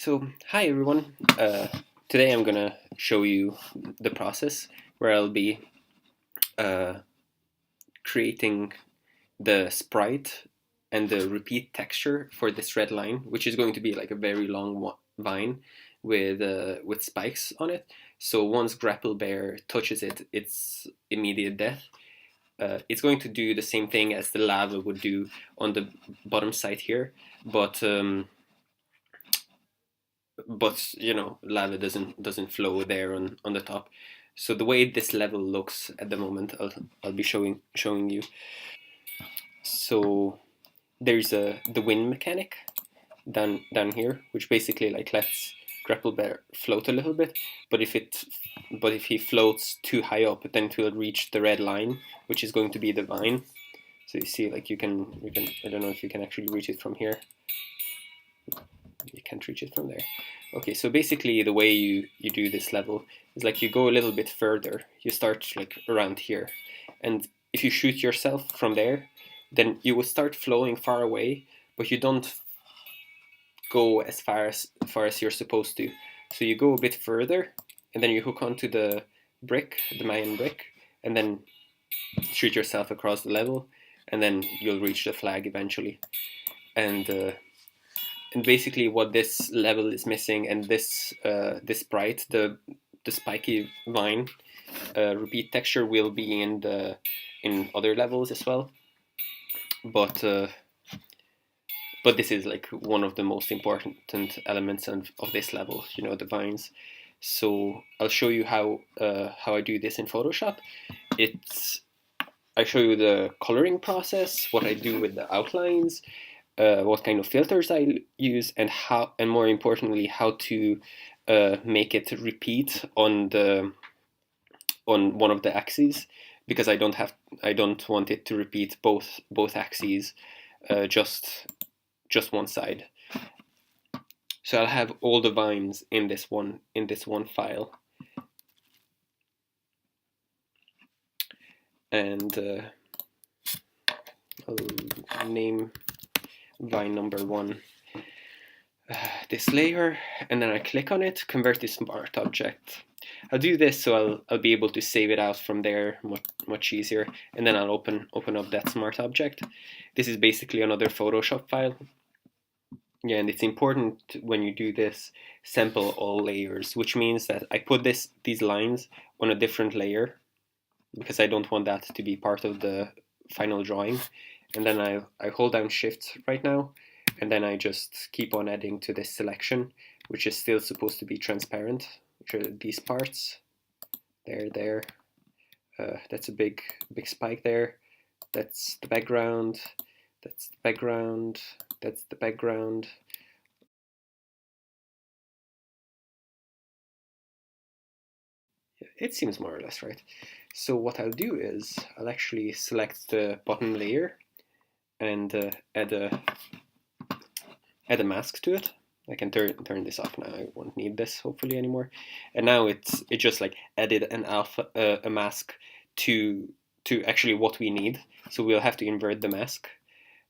So, hi everyone. Today I'm gonna show you the process where I'll be uh, creating the sprite and the repeat texture for this red line, which is going to be like a very long vine with spikes on it. So once Grapple Bear touches it, it's immediate death. It's going to do the same thing as the lava would do on the bottom side here, but lava doesn't flow there on the top. So the way this level looks at the moment, I'll be showing you. So there's the wind mechanic down here, which basically like lets Grapple Bear float a little bit, but if he floats too high up, then it will reach the red line, which is going to be the vine. So you see, like you can I don't know if you can actually reach it from here. You can't reach it from there. Okay, so basically the way you do this level is like you go a little bit further. You start like around here, and if you shoot yourself from there, then you will start flowing far away, but you don't go as far as you're supposed to. So you go a bit further, and then you hook onto the brick, the Mayan brick, and then shoot yourself across the level, and then you'll reach the flag eventually. And basically what this level is missing, and this sprite, the spiky vine repeat texture will be in other levels as well, but but this is like one of the most important elements of this level, the vines. So I'll show you how I do this in Photoshop. It's I show you the coloring process, what I do with the outlines, what kind of filters I use, and more importantly, how to make it repeat on one of the axes, because I don't want it to repeat both axes, just one side. So I'll have all the vines in this one file, and I'll name vine number 1 this layer, and then I click on it, convert to smart object. I'll do this so I'll be able to save it out from there much easier, and then I'll open up that smart object. This is basically another Photoshop file. Yeah, and it's important when you do this, sample all layers, which means that I put these lines on a different layer because I don't want that to be part of the final drawing. And then I hold down Shift right now, and then I just keep on adding to this selection, which is still supposed to be transparent, which are these parts. There. That's a big spike there. That's the background. That's the background. That's the background. It seems more or less right. So what I'll do is I'll actually select the bottom layer and add a mask to it. I can turn this off now. I won't need this hopefully anymore. And now it just like added a mask to actually what we need. So we'll have to invert the mask.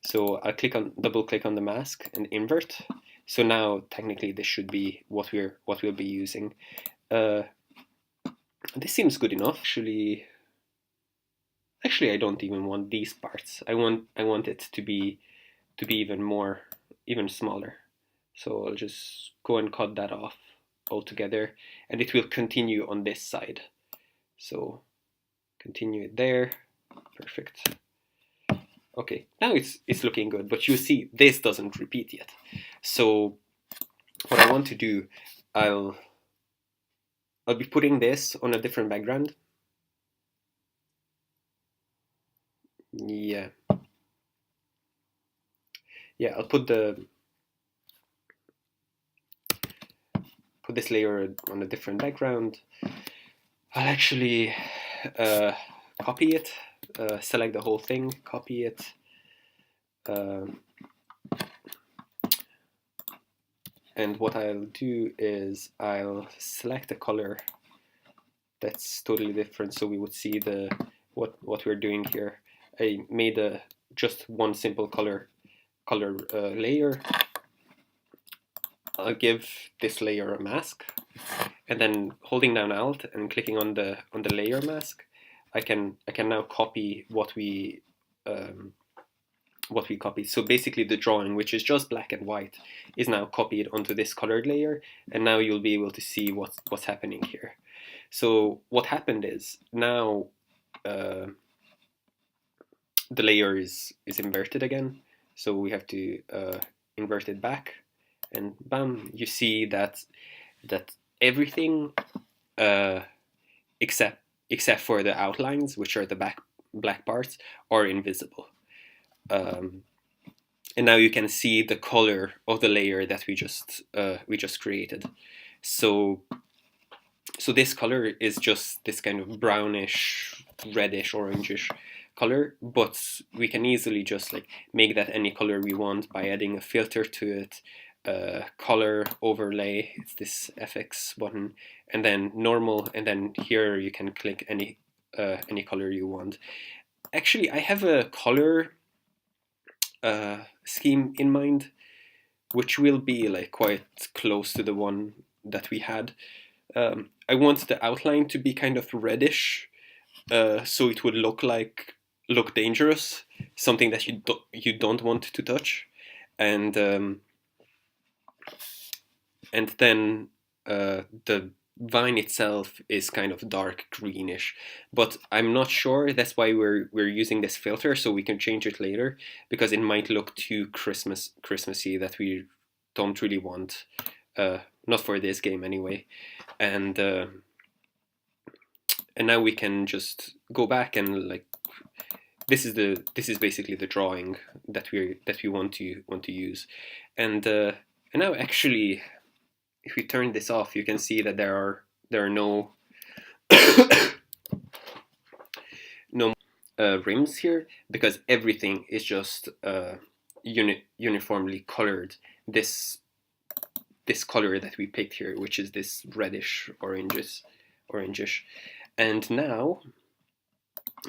So I'll double click on the mask and invert. So now technically this should be what we'll be using. This seems good enough. Actually, I don't even want these parts. I want it to be even smaller. So I'll just go and cut that off altogether, and it will continue on this side. So continue it there. Perfect. Okay, now it's looking good, but you see this doesn't repeat yet. So what I want to do, I'll be putting this on a different background. Yeah, I'll put this layer on a different background. I'll actually copy it, select the whole thing, copy it, and what I'll do is I'll select a color that's totally different, so we would see what we're doing here. I made just one simple color layer, I'll give this layer a mask, and then holding down Alt and clicking on the layer mask, I can now copy what we copied. So basically the drawing, which is just black and white, is now copied onto this colored layer, and now you'll be able to see what's happening here. So what happened is now the layer is inverted again, so we have to invert it back, and bam, you see that everything except for the outlines, which are the black parts, are invisible. And now you can see the color of the layer that we just created. So this color is just this kind of brownish, reddish, orangish color, but we can easily just like make that any color we want by adding a filter to it. Color overlay, it's this FX button, and then normal, and then here you can click any color you want. Actually, I have a color scheme in mind, which will be like quite close to the one that we had. I want the outline to be kind of reddish, so it would look dangerous, something that you don't want to touch, and then the vine itself is kind of dark greenish, but I'm not sure. That's why we're using this filter, so we can change it later, because it might look too Christmassy that we don't really want. Not for this game anyway. And now we can just go back and like this is basically the drawing that we want to use. And now actually, if we turn this off, you can see that there are no no rims here, because everything is just uniformly colored. This color that we picked here, which is this reddish orangish. And now,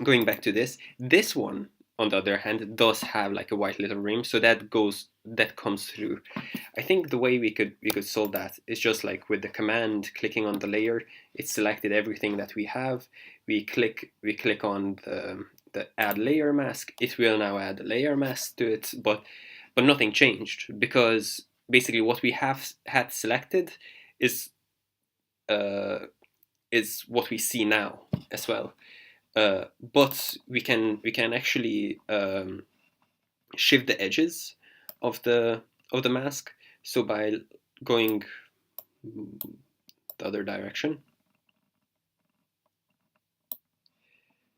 going back to this one, on the other hand, does have like a white little rim, so that comes through. I think the way we could solve that is just like with the command, clicking on the layer, it selected everything that we have. We click on the add layer mask. It will now add a layer mask to it, but nothing changed, because basically what we had selected is what we see now as well. But we can actually shift the edges of the mask. So by going the other direction,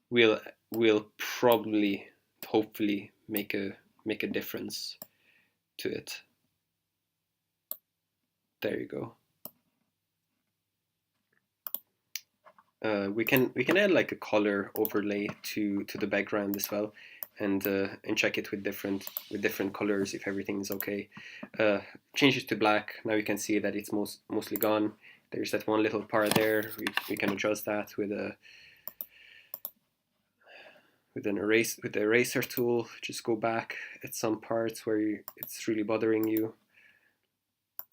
we'll probably, hopefully, make a difference to it. There you go. We can add like a color overlay to the background as well, and check it with different colors if everything is okay. Change it to black. Now you can see that it's mostly gone. There's that one little part there. We can adjust that with the eraser tool. Just go back at some parts where it's really bothering you.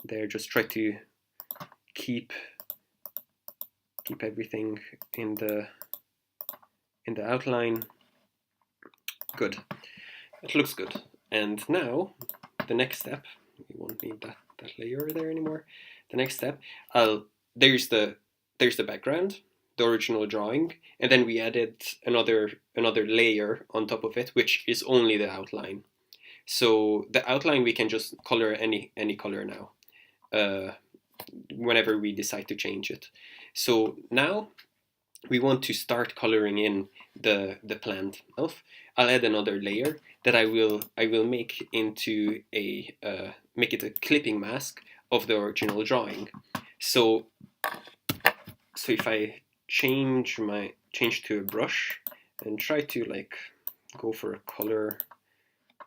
There, just try to keep everything in the outline. Good. It looks good. And now the next step, we won't need that layer there anymore. The next step, there's the background, the original drawing, and then we added another layer on top of it, which is only the outline. So the outline we can just color any color now, whenever we decide to change it. So now we want to start coloring in the plant itself. I'll add another layer that I will make into make it a clipping mask of the original drawing. So if I change to a brush and try to like go for a color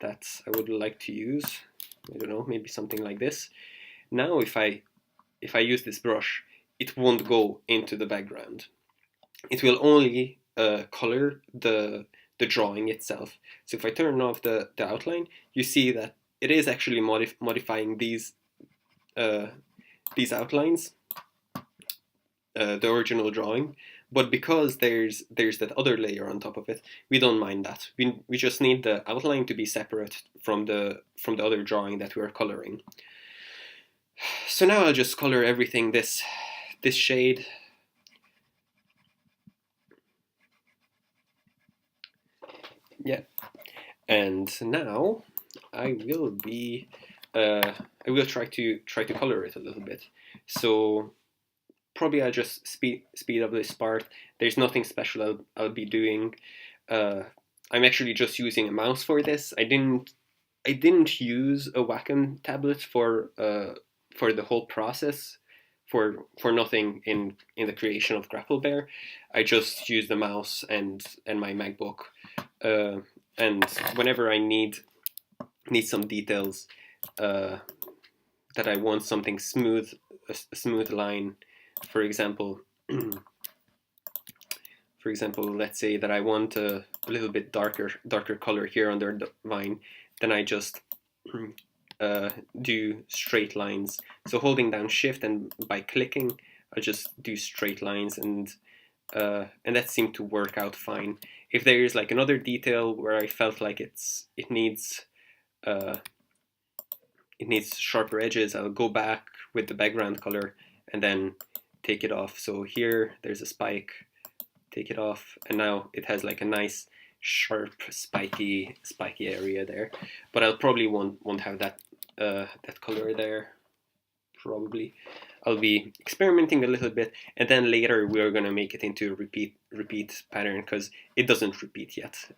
that I would like to use, I don't know, maybe something like this. Now if I use this brush, it won't go into the background. It will only color the drawing itself. So if I turn off the outline, you see that it is actually modifying these these outlines, the original drawing, but because there's that other layer on top of it, we don't mind that. We just need the outline to be separate from the other drawing that we're coloring. So now I'll just color everything this shade. Yeah, and now I will try to color it a little bit. So probably I'll just speed up this part. There's nothing special I'll be doing. I'm actually just using a mouse for this. I didn't use a Wacom tablet for the whole process, for nothing in the creation of Grapple Bear. I just used the mouse and my MacBook, and whenever I need some details, that I want something smooth, a smooth line, for example. For example, let's say that I want a little bit darker color here under the vine, then I just do straight lines. So holding down Shift and by clicking, I just do straight lines, and that seemed to work out fine. If there is like another detail where I felt like it needs sharper edges, I'll go back with the background color and then take it off. So here there's a spike, take it off, and now it has like a nice sharp spiky area there. But I'll probably won't have that color there. Probably I'll be experimenting a little bit, and then later we're gonna make it into a repeat pattern, because it doesn't repeat yet.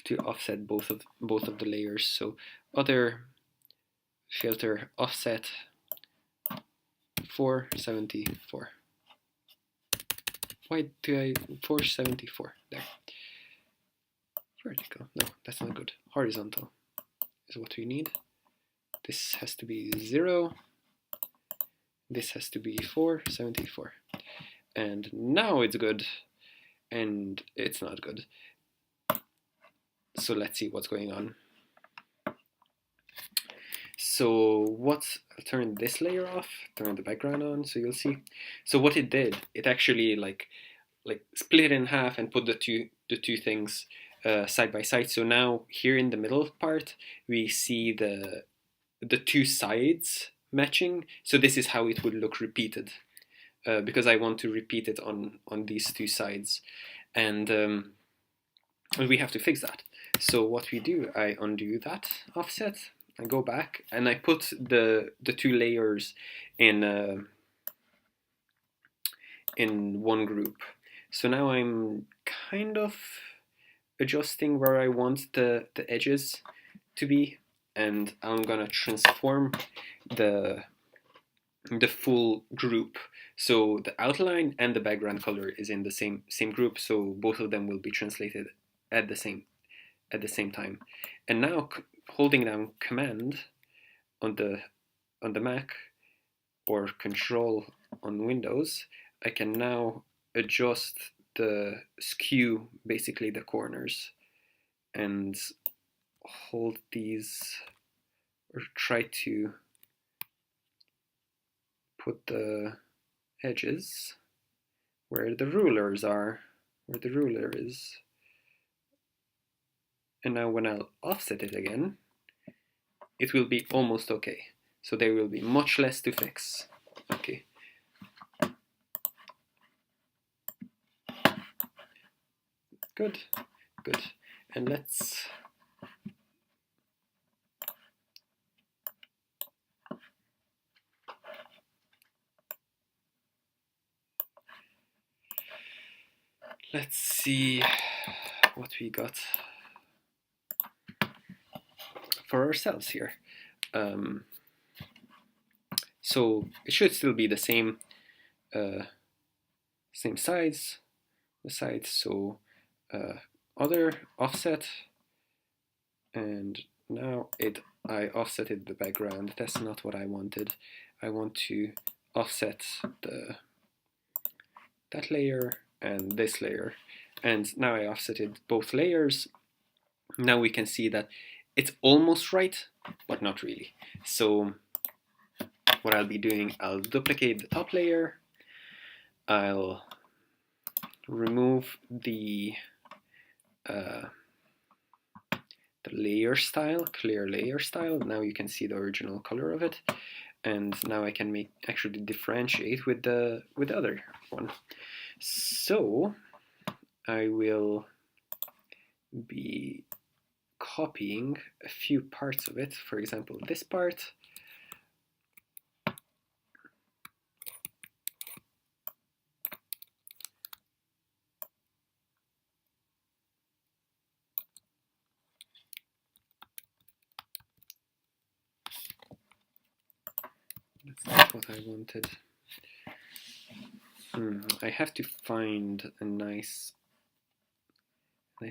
To offset both of the layers. So other filter offset 474. Why do I 474 there? Vertical. No, that's not good. Horizontal is what we need. This has to be 0. This has to be 474. And now it's good. And it's not good. So let's see what's going on. So I'll turn this layer off, turn the background on, so you'll see. So what it did, it actually like split in half and put the two things side by side. So now here in the middle part, we see the two sides matching. So this is how it would look repeated, because I want to repeat it on these two sides, and we have to fix that. So what we do, I undo that offset, I go back, and I put the two layers in one group. So now I'm kind of adjusting where I want the edges to be, and I'm gonna transform the full group. So the outline and the background color is in the same group, so both of them will be translated at the same time. And now holding down Command on the Mac or Control on Windows, I can now adjust the skew, basically the corners, and hold these, or try to put the edges where the rulers are, where the ruler is. And now when I'll offset it again, it will be almost okay. So there will be much less to fix. Okay. Good, good. And let's see what we got for ourselves here. So it should still be the same same size, the sides. So other offset, and now I offsetted the background. That's not what I wanted. I want to offset that layer and this layer, and now I offsetted both layers. Now we can see that it's almost right, but not really. So what I'll be doing, I'll duplicate the top layer, I'll remove the layer style, clear layer style. Now you can see the original color of it, and now I can actually differentiate with the other one. So I will be copying a few parts of it. For example, this part. That's not what I wanted. I have to find a nice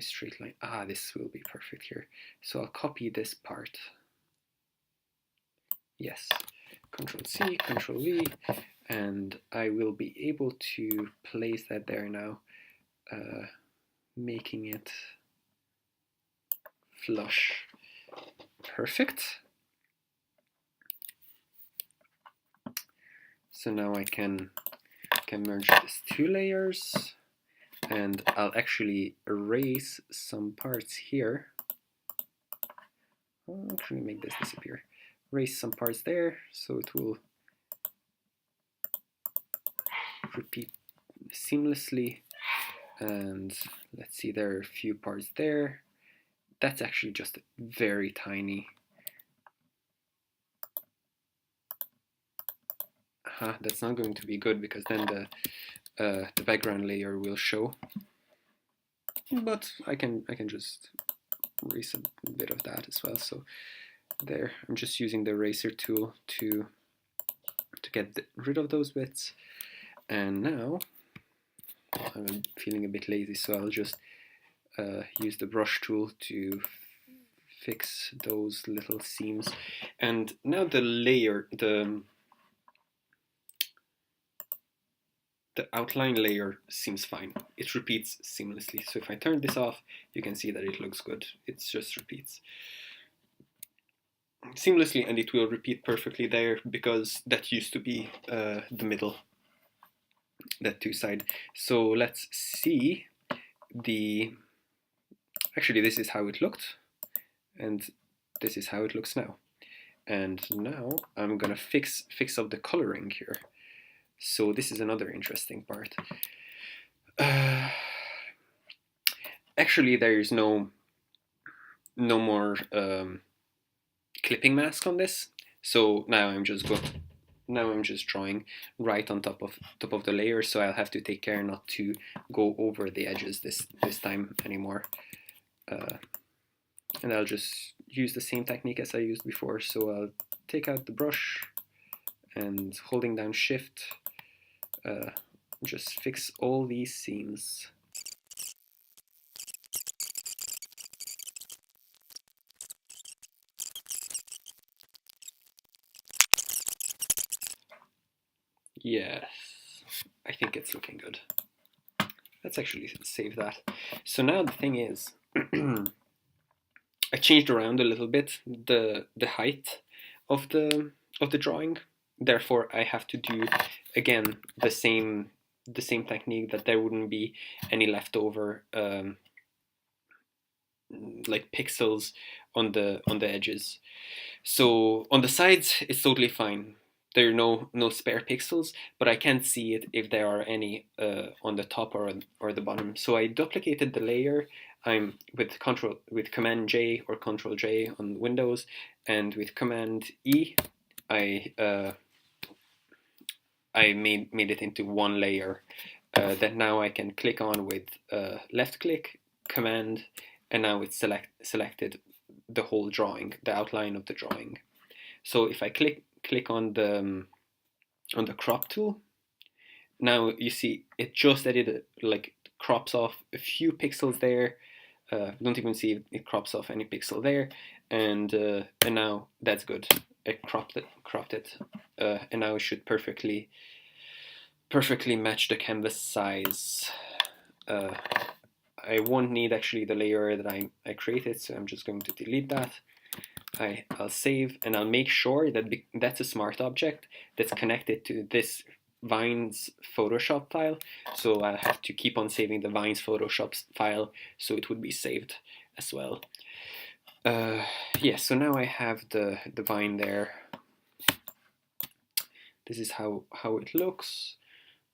straight line. This will be perfect here. So I'll copy this part. Yes, Control C, Control V, and I will be able to place that there now, making it flush. Perfect. So now I can merge these two layers, and I'll actually erase some parts here. I'll actually make this disappear. Erase some parts there, so it will repeat seamlessly. And let's see, there are a few parts there. That's actually just very tiny. That's not going to be good, because then the background layer will show. But I can just erase a bit of that as well. So there, I'm just using the eraser tool to get rid of those bits. And now I'm feeling a bit lazy, so I'll just use the brush tool to fix those little seams. And now the layer, the outline layer seems fine. It repeats seamlessly. So if I turn this off, you can see that it looks good. It just repeats seamlessly, and it will repeat perfectly there, because that used to be the middle, that two side. So let's see actually this is how it looked, and this is how it looks now. And now I'm gonna fix up the coloring here. So this is another interesting part. Actually, there is no more clipping mask on this. So now I'm just drawing right on top of the layer. So I'll have to take care not to go over the edges this time anymore. And I'll just use the same technique as I used before. So I'll take out the brush, and holding down Shift, just fix all these seams. Yes, I think it's looking good. Let's actually save that. So now the thing is, I changed around a little bit the height of the drawing. Therefore, I have to do again the same technique, that there wouldn't be any leftover like pixels on the edges. So on the sides, it's totally fine. there are no spare pixels, but I can't see it if there are any on the top or the bottom. So I duplicated the layer. I'm with Command J or Control J on Windows, and with Command E, I made it into one layer that now I can click on with left click, Command, and now it's selected the whole drawing, the outline of the drawing. So if I click on the crop tool, now you see it just edited, like crops off a few pixels there. Don't even see it crops off any pixel there, and now that's good. It cropped it, and now it should perfectly match the canvas size. I won't need actually the layer that I created, so I'm just going to delete that. I'll save, and I'll make sure that that's a smart object that's connected to this Vines Photoshop file. So I'll have to keep on saving the Vines Photoshop file so it would be saved as well. Yeah, so now I have the vine there. This is how it looks.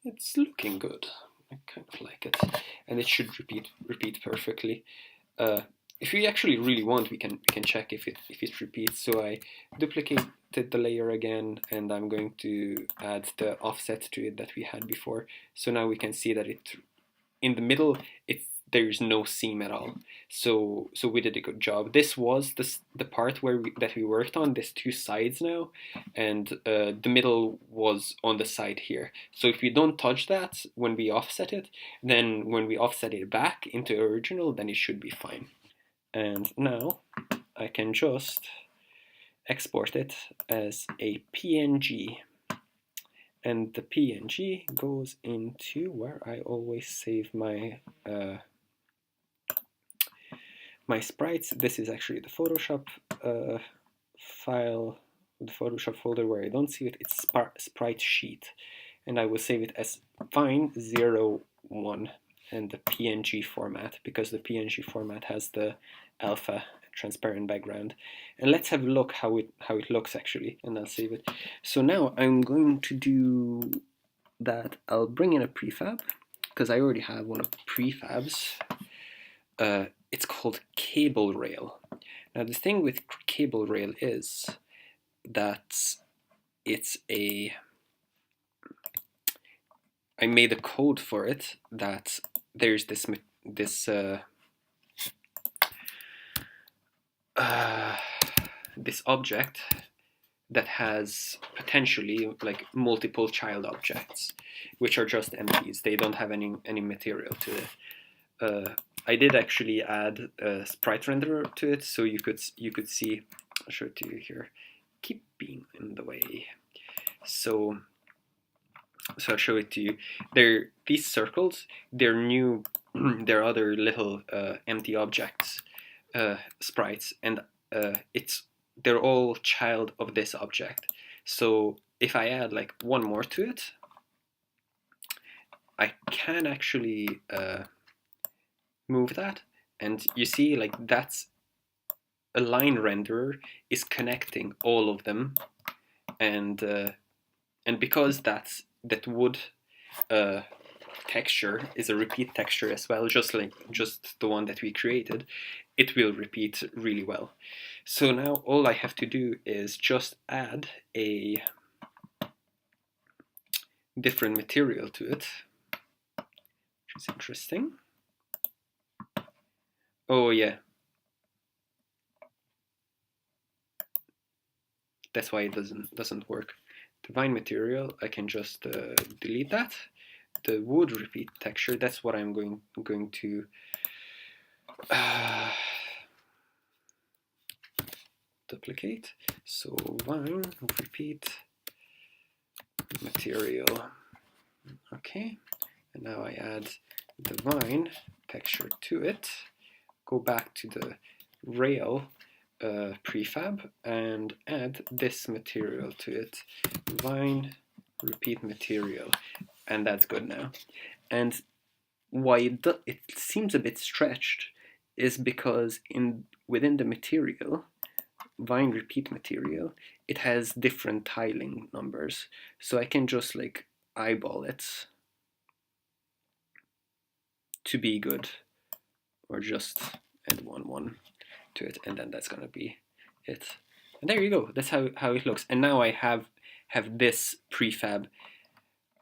It's looking good. I kind of like it, and it should repeat perfectly. If we actually really want, we can check if it repeats. So I duplicated the layer again, and I'm going to add the offset to it that we had before. So now we can see that in the middle there's no seam at all. So we did a good job. This was the part that we worked on. There's two sides now, and the middle was on the side here. So if we don't touch that when we offset it, then when we offset it back into original, then it should be fine. And now I can just export it as a PNG. And the PNG goes into where I always save my my sprites. This is actually the Photoshop file, the Photoshop folder where I don't see it. It's sprite sheet, and I will save it as Vine01 and the PNG format, because the PNG format has the alpha transparent background. And let's have a look how it looks actually, and I'll save it. So now I'm going to do that. I'll bring in a prefab, because I already have one of the prefabs. It's called Cable Rail. Now the thing with Cable Rail is that I made a code for it that there's this object that has potentially like multiple child objects, which are just empties. They don't have any material to it. I did actually add a sprite renderer to it, so you could see. I'll show it to you here. Keep being in the way. So I'll show it to you. These circles. They're new. They're other little empty objects, sprites, and they're all child of this object. So if I add like one more to it, I can actually move that, and you see like that's a line renderer is connecting all of them, and because that wood texture is a repeat texture as well, just the one that we created, it will repeat really well. So now all I have to do is just add a different material to it, which is interesting. Oh yeah, that's why it doesn't work. The vine material, I can just delete that. The wood repeat texture, that's what I'm going to duplicate. So vine repeat material. Okay, and now I add the vine texture to it. Go back to the rail prefab and add this material to it, vine repeat material, and that's good now. And why it seems a bit stretched is because within the material Vine repeat material, it has different tiling numbers, so I can just like eyeball it to be good, or just add 1 to it, and then that's gonna be it. And there you go. That's how it looks. And now I have this prefab.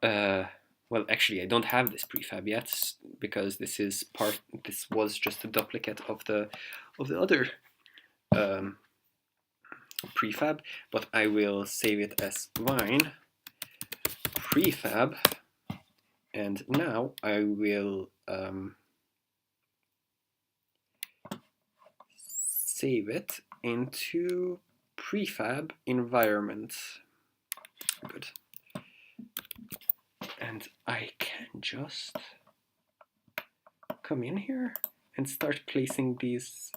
Well, actually, I don't have this prefab yet because this was just a duplicate of the other prefab, but I will save it as Vine prefab, and now I will save it into prefab environment. Good. And I can just come in here and start placing these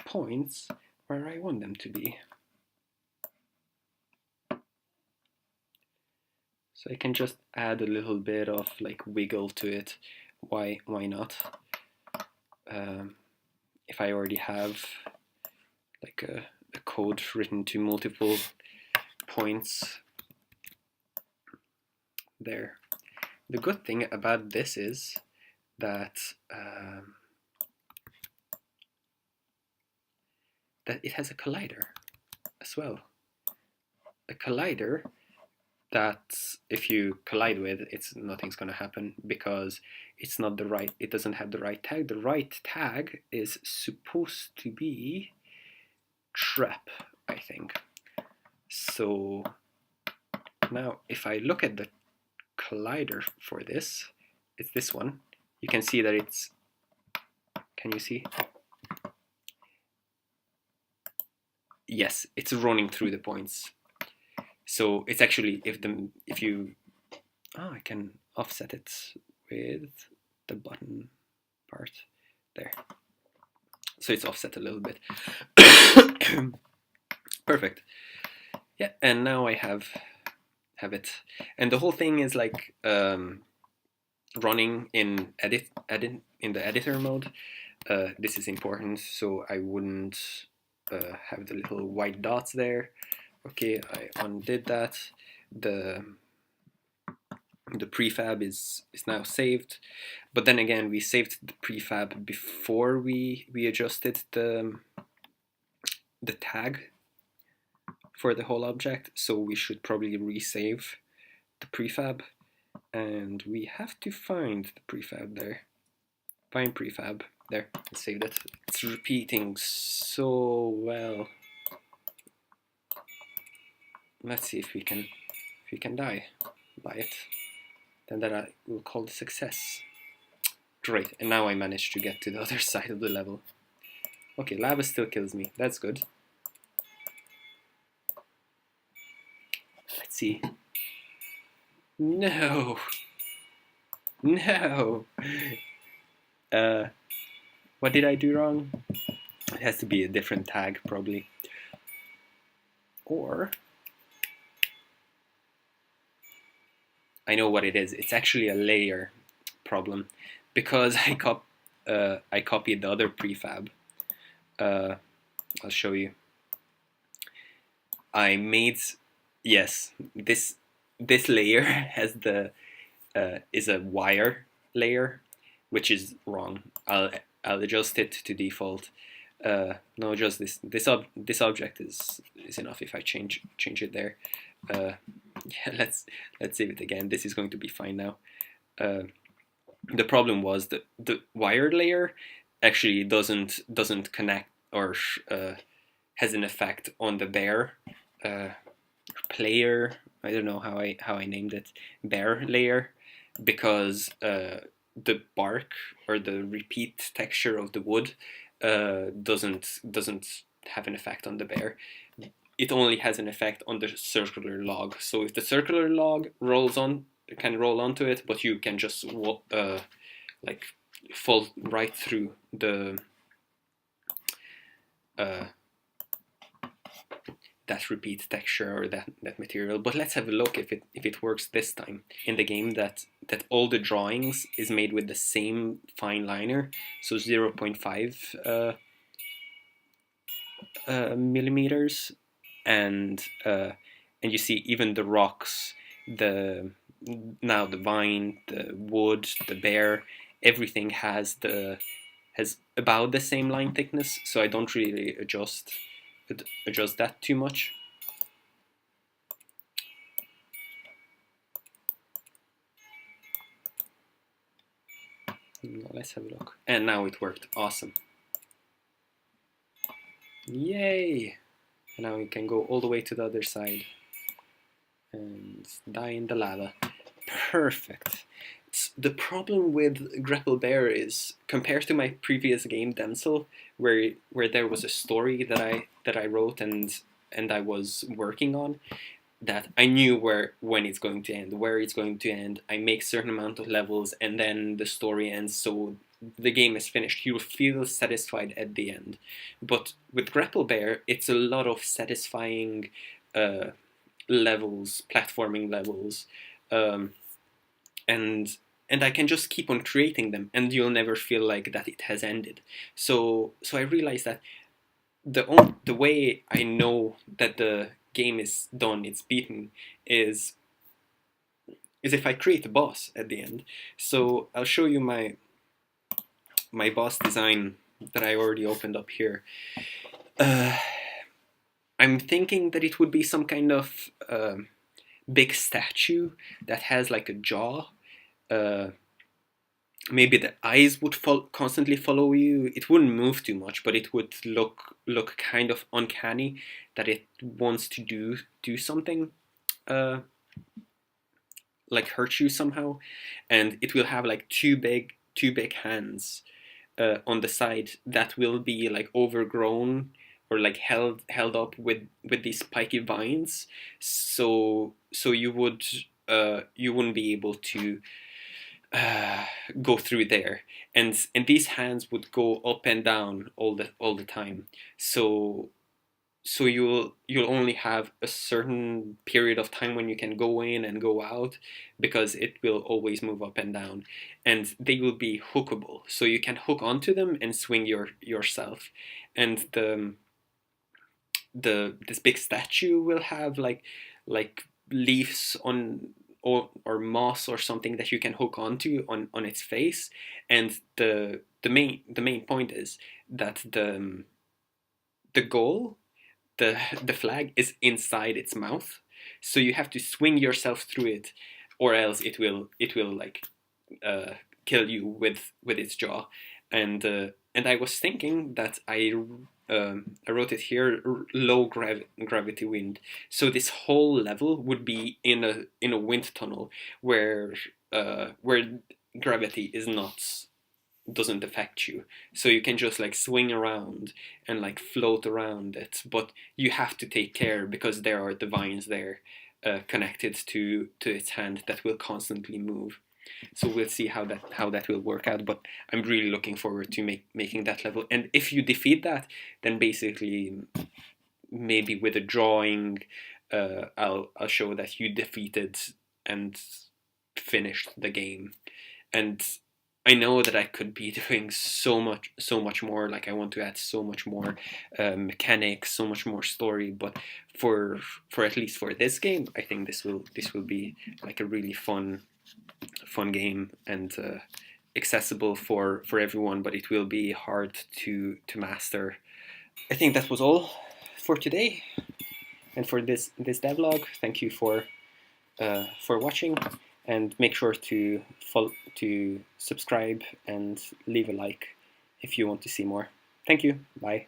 points where I want them to be. So I can just add a little bit of like wiggle to it. Why not? If I already have like a code written to multiple points there. The good thing about this is that that it has a collider as well. A collider that if you collide with, nothing's gonna happen because it's not the right. It doesn't have the right tag. The right tag is supposed to be trap, I think. So now if I look at the collider for this, it's this one. You can see that it's, can you see? Yes, it's running through the points. So it's actually, if you I can offset it with the button part there. So it's offset a little bit. Perfect. Yeah, and now I have it, and the whole thing is like running in in the editor mode. This is important, so I wouldn't have the little white dots there. Okay, I undid that. The prefab is now saved, but then again we saved the prefab before we adjusted the tag for the whole object, so we should probably resave the prefab, and we have to find the prefab there. Find prefab there. I saved it. It's repeating so well. Let's see if we can die by it. Then that I will call the success. Great, and now I managed to get to the other side of the level. Okay, lava still kills me. That's good. Let's see. No! No! What did I do wrong? It has to be a different tag, probably. Or I know what it is. It's actually a layer problem because I copied the other prefab. I'll show you. I made, yes, this layer has is a wire layer, which is wrong. I'll adjust it to default. No, just this object is enough if I change it there. Yeah, let's save it again. This is going to be fine now. The problem was that the wire layer actually doesn't connect or has an effect on the bear player. I don't know how I named it, bear layer, because the bark or the repeat texture of the wood doesn't have an effect on the bear. It only has an effect on the circular log. So if the circular log can roll onto it, but you can just like fall right through the that repeat texture or that material. But let's have a look if it works this time in the game, that all the drawings is made with the same fine liner, so 0.5 millimeters, and you see even the rocks, the now the vine, the wood, the bear, everything has about the same line thickness. So I don't really adjust that too much. Let's have a look. And now it worked. Awesome. Yay! And now we can go all the way to the other side and die in the lava. Perfect. The problem with Grapple Bear is, compared to my previous game Denzel, where there was a story that I wrote and I was working on, that I knew when it's going to end, where it's going to end. I make certain amount of levels and then the story ends, so the game is finished. You feel satisfied at the end. But with Grapple Bear, it's a lot of satisfying uh, levels, platforming levels, um, and I can just keep on creating them, and you'll never feel like that it has ended. So I realized that the way I know that the game is done, it's beaten, is if I create a boss at the end. So I'll show you my boss design that I already opened up here. I'm thinking that it would be some kind of big statue that has like a jaw. Uh, Maybe the eyes would constantly follow you. It wouldn't move too much, but it would look kind of uncanny that it wants to do something, uh, like hurt you somehow. And it will have like two big hands on the side that will be like overgrown or like held up with these spiky vines. So you wouldn't be able to uh, go through there, and these hands would go up and down all the time. So you'll only have a certain period of time when you can go in and go out, because it will always move up and down, and they will be hookable, so you can hook onto them and swing yourself. And the this big statue will have like leaves on, or moss or something that you can hook onto on its face. And the main point is that the goal, the flag, is inside its mouth, so you have to swing yourself through it, or else it will like uh, kill you with its jaw. And I was thinking that I wrote it here, low gravity wind. So this whole level would be in a wind tunnel where gravity is not doesn't affect you, so you can just like swing around and like float around it. But you have to take care, because there are the vines there connected to its hand that will constantly move. So we'll see how that will work out. But I'm really looking forward to making that level. And if you defeat that, then basically maybe with a drawing, I'll show that you defeated and finished the game. And I know that I could be doing so much more. Like I want to add so much more mechanics, so much more story. But for at least for this game, I think this will be like a really fun game, and accessible for everyone. But it will be hard to master. I think that was all for today and for this devlog. Thank you for watching, and make sure to subscribe and leave a like if you want to see more. Thank you. Bye.